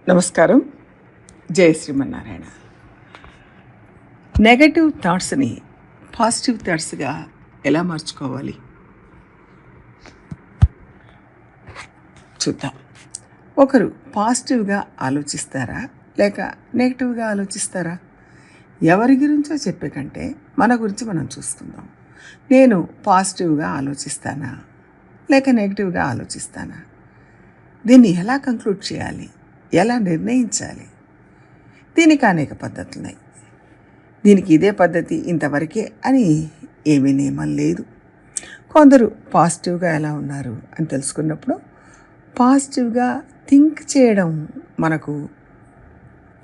నమస్కారం. జై Srimannarayana. Negative థాట్స్ని positive థాట్స్గా ఎలా మార్చుకోవాలి చూద్దాం. ఒకరు పాజిటివ్గా ఆలోచిస్తారా లేక నెగటివ్గా ఆలోచిస్తారా? ఎవరి గురించో చెప్పే కంటే మన గురించి మనం చూసుకుందాం. నేను పాజిటివ్గా ఆలోచిస్తానా లేక నెగటివ్గా ఆలోచిస్తానా? దీన్ని ఎలా కంక్లూడ్ చేయాలి, ఎలా నిర్ణయించాలి? దీనికి అనేక పద్ధతులు ఉన్నాయి. దీనికి ఇదే పద్ధతి ఇంతవరకే అని ఏమీ నియమం లేదు. కొందరు పాజిటివ్గా ఎలా ఉన్నారు అని తెలుసుకున్నప్పుడు పాజిటివ్గా థింక్ చేయడం మనకు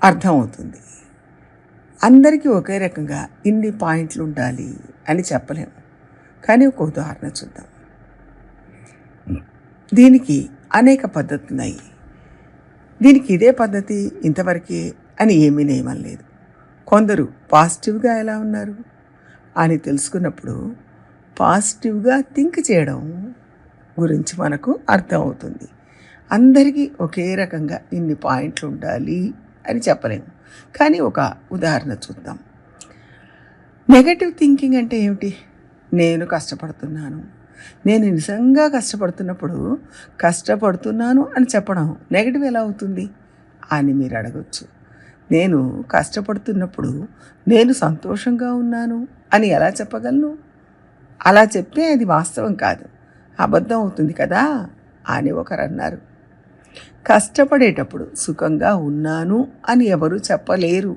అర్థమవుతుంది. అందరికీ ఒకే రకంగా ఇన్ని పాయింట్లు ఉండాలి అని చెప్పలేము. కానీ ఒక ఉదాహరణ చూద్దాం. దీనికి అనేక పద్ధతులు ఉన్నాయి. దీనికి ఇదే పద్ధతి ఇంతవరకే అని ఏమీ నియమం లేదు. కొందరు పాజిటివ్గా ఎలా ఉన్నారు అని తెలుసుకున్నప్పుడు పాజిటివ్గా థింక్ చేయడం గురించి మనకు అర్థమవుతుంది. అందరికీ ఒకే రకంగా ఇన్ని పాయింట్లు ఉండాలి అని చెప్పలేము. కానీ ఒక ఉదాహరణ చూద్దాం. నెగటివ్ థింకింగ్ అంటే ఏమిటి? నేను కష్టపడుతున్నాను, నేను నిజంగా కష్టపడుతున్నాను అని చెప్పడం నెగటివ్ ఎలా అవుతుంది అని మీరు అడగచ్చు. నేను కష్టపడుతున్నప్పుడు నేను సంతోషంగా ఉన్నాను అని ఎలా చెప్పగలను? అలా చెప్తే అది వాస్తవం కాదు, అబద్ధం అవుతుంది కదా అని ఒకరు అన్నారు. కష్టపడేటప్పుడు సుఖంగా ఉన్నాను అని ఎవరు చెప్పలేరు.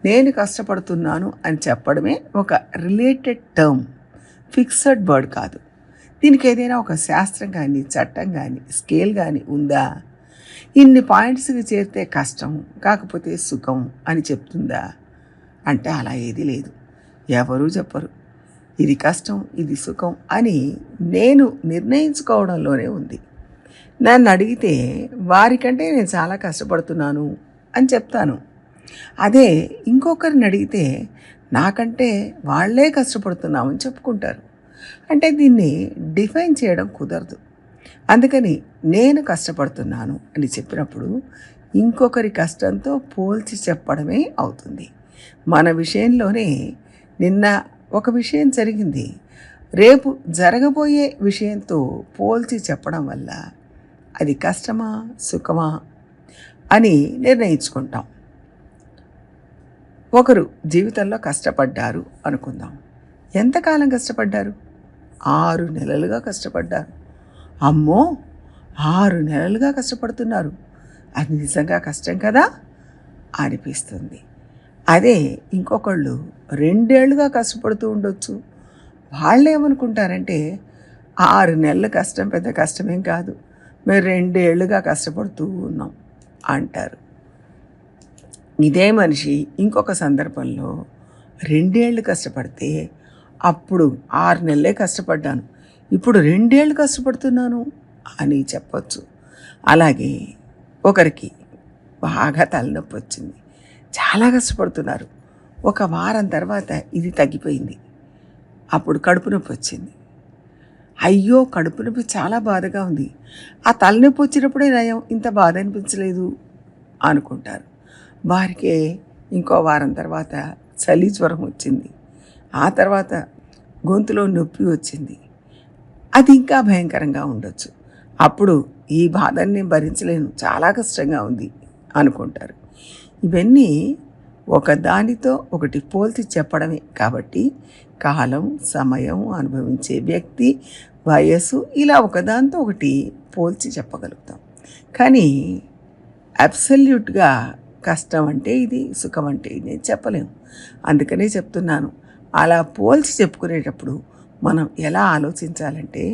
నేను కష్టపడుతున్నాను అని చెప్పడమే ఒక రిలేటెడ్ టర్మ్, ఫిక్స్డ్ వర్డ్ కాదు. దీనికి ఏదైనా ఒక శాస్త్రం కానీ, చట్టం కానీ, స్కేల్ కానీ ఉందా? ఇన్ని పాయింట్స్కి చేరితే కష్టం, కాకపోతే సుఖం అని చెప్తుందా అంటే అలా ఏది లేదు. ఎవరూ చెప్పరు. ఇది కష్టం, ఇది సుఖం అని నేను నిర్ణయించుకోవడంలోనే ఉంది. నన్ను అడిగితే వారికంటే నేను చాలా కష్టపడుతున్నాను అని చెప్తాను. అదే ఇంకొకరిని అడిగితే నాకంటే వాళ్ళే కష్టపడుతున్నామని చెప్పుకుంటారు. అంటే దీన్ని డిఫైన్ చేయడం కుదరదు. అందుకని నేను కష్టపడుతున్నాను అని చెప్పినప్పుడు ఇంకొకరి కష్టంతో పోల్చి చెప్పడమే అవుతుంది. మన విషయంలోనే నిన్న ఒక విషయం జరిగింది, రేపు జరగబోయే విషయంతో పోల్చి చెప్పడం వల్ల అది కష్టమా సుఖమా అని నిర్ణయించుకుంటాం. ఒకరు జీవితంలో కష్టపడ్డారు అనుకుందాం. ఎంతకాలం కష్టపడ్డారు? 6 నెలలుగా కష్టపడ్డారు. అమ్మో, 6 నెలలుగా కష్టపడుతున్నారు, అది నిజంగా కష్టం కదా అనిపిస్తుంది. అదే ఇంకొకళ్ళు 2 ఏళ్ళుగా కష్టపడుతూ ఉండొచ్చు. వాళ్ళు ఏమనుకుంటారంటే 6 నెలల కష్టం పెద్ద కష్టమేం కాదు, మేము 2 ఏళ్ళుగా కష్టపడుతూ ఉన్నాం అంటారు. ఇదే మనిషి ఇంకొక సందర్భంలో 2 ఏళ్ళు కష్టపడితే అప్పుడు 6 నెలలే కష్టపడ్డాను, ఇప్పుడు 2 ఏళ్ళు కష్టపడుతున్నాను అని చెప్పచ్చు. అలాగే ఒకరికి బాగా తలనొప్పి వచ్చింది, చాలా కష్టపడుతున్నారు. ఒక వారం తర్వాత ఇది తగ్గిపోయింది. అప్పుడు కడుపు నొప్పి వచ్చింది. అయ్యో, కడుపు నొప్పి చాలా బాధగా ఉంది, ఆ తలనొప్పి వచ్చినప్పుడే నయం, ఇంత బాధ అనిపించలేదు అనుకుంటారు. వారికే ఇంకో వారం తర్వాత చలి జ్వరం వచ్చింది, ఆ తర్వాత గొంతులో నొప్పి వచ్చింది, అది ఇంకా భయంకరంగా ఉండొచ్చు. అప్పుడు ఈ బాధని భరించలేను, చాలా కష్టంగా ఉంది అనుకుంటారు. ఇవన్నీ ఒకదానితో ఒకటి పోల్చి చెప్పడమే. కాబట్టి కాలం, సమయం, అనుభవించే వ్యక్తి, వయస్సు, ఇలా ఒకదానితో ఒకటి పోల్చి చెప్పగలుగుతాం. కానీ అబ్సల్యూట్గా కష్టం అంటే ఇది, సుఖం అంటే ఇది నేను చెప్పలేము. అందుకనే చెప్తున్నాను, అలా పోల్చి చెప్పుకునేటప్పుడు మనం ఎలా ఆలోచించాలంటే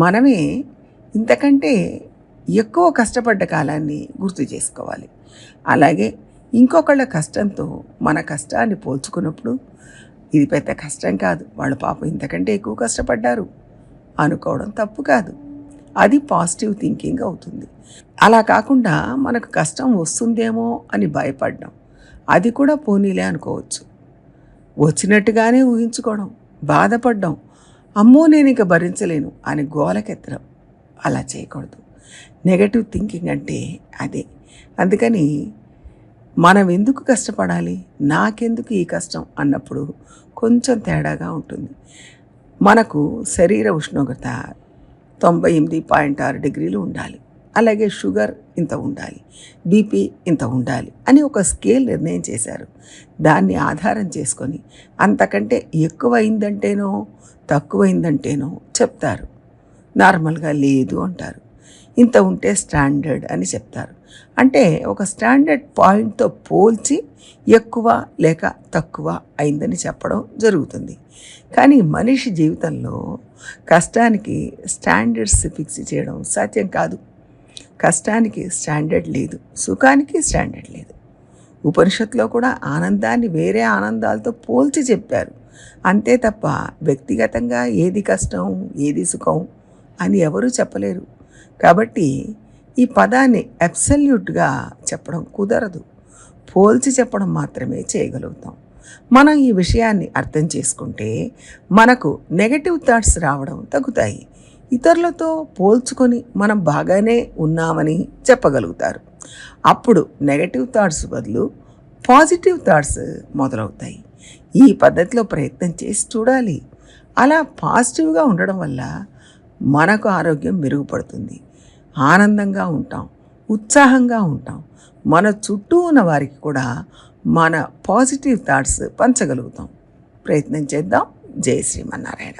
మనమే ఇంతకంటే ఎక్కువ కష్టపడ్డ కాలాన్ని గుర్తు చేసుకోవాలి. అలాగే ఇంకొకళ్ళ కష్టంతో మన కష్టాన్ని పోల్చుకున్నప్పుడు ఇది పెద్ద కష్టం కాదు, వాళ్ళ పాపం ఇంతకంటే ఎక్కువ కష్టపడ్డారు అనుకోవడం తప్పు కాదు. అది పాజిటివ్ థింకింగ్ అవుతుంది. అలా కాకుండా మనకు కష్టం వస్తుందేమో అని భయపడడం, అది కూడా పోనీలే అనుకోవచ్చు. వచ్చినట్టుగానే ఊహించుకోవడం, బాధపడడం, అమ్మో నేను ఇక భరించలేను అని గోలకెత్తడం, అలా చేయకూడదు. నెగటివ్ థింకింగ్ అంటే అదే. అందుకని మనం ఎందుకు కష్టపడాలి, నాకెందుకు ఈ కష్టం అన్నప్పుడు కొంచెం తేడాగా ఉంటుంది. మనకు శరీర ఉష్ణోగ్రత 98.6 డిగ్రీలు ఉండాలి, అలాగే షుగర్ ఇంత ఉండాలి, బీపీ ఇంత ఉండాలి అని ఒక స్కేల్ నిర్ణయం చేశారు. దాన్ని ఆధారం చేసుకొని అంతకంటే ఎక్కువైందంటేనో తక్కువైందంటేనో చెప్తారు. నార్మల్గా లేదు అంటారు. ఇంత ఉంటే స్టాండర్డ్ అని చెప్తారు. అంటే ఒక స్టాండర్డ్ పాయింట్తో పోల్చి ఎక్కువ లేక తక్కువ అయిందని చెప్పడం జరుగుతుంది. కానీ మనిషి జీవితంలో కష్టానికి స్టాండర్డ్స్ ఫిక్స్ చేయడం సాధ్యం కాదు. కష్టానికి స్టాండర్డ్ లేదు, సుఖానికి స్టాండర్డ్ లేదు. ఉపనిషత్తులో కూడా ఆనందాన్ని వేరే ఆనందాలతో పోల్చి చెప్పారు. అంతే తప్ప వ్యక్తిగతంగా ఏది కష్టం ఏది సుఖం అని ఎవరూ చెప్పలేరు. కాబట్టి ఈ పదాన్ని అబ్సల్యూట్గా చెప్పడం కుదరదు, పోల్చి చెప్పడం మాత్రమే చేయగలుగుతాం. మనం ఈ విషయాన్ని అర్థం చేసుకుంటే మనకు నెగటివ్ థాట్స్ రావడం తగ్గుతాయి. ఇతరులతో పోల్చుకొని మనం బాగానే ఉన్నామని చెప్పగలుగుతారు. అప్పుడు నెగటివ్ థాట్స్ బదులు పాజిటివ్ థాట్స్ మొదలవుతాయి. ఈ పద్ధతిలో ప్రయత్నం చేసి చూడాలి. అలా పాజిటివ్గా ఉండడం వల్ల మనకు ఆరోగ్యం మెరుగుపడుతుంది, ఆనందంగా ఉంటాం, ఉత్సాహంగా ఉంటాం. మన చుట్టూ ఉన్న వారికి కూడా మన పాజిటివ్ థాట్స్ పంచగలుగుతాం. ప్రయత్నం చేద్దాం. జై శ్రీమన్నారాయణ.